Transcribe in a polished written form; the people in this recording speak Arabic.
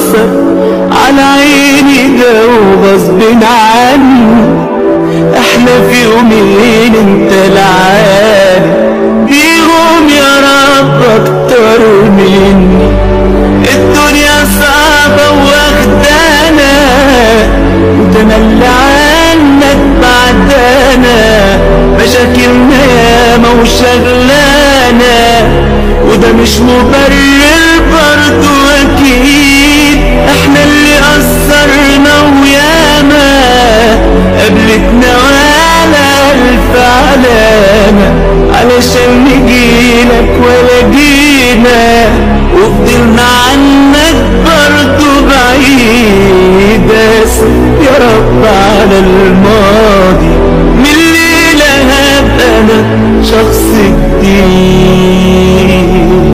بتأثر على عيني ده وغصب عني. احنا في يومين انت العالي بيهم يا رب اكتر مني. الدنيا صعبة واخدانا وتملي عنك بعدنا، مشاكلنا ياما وشغلانا وده مش مبرر برضو اكيد. احنا اللي قصرنا وياما قابلتنا ولا الف علامة علشان نجيلك ولا جينا، وفضلنا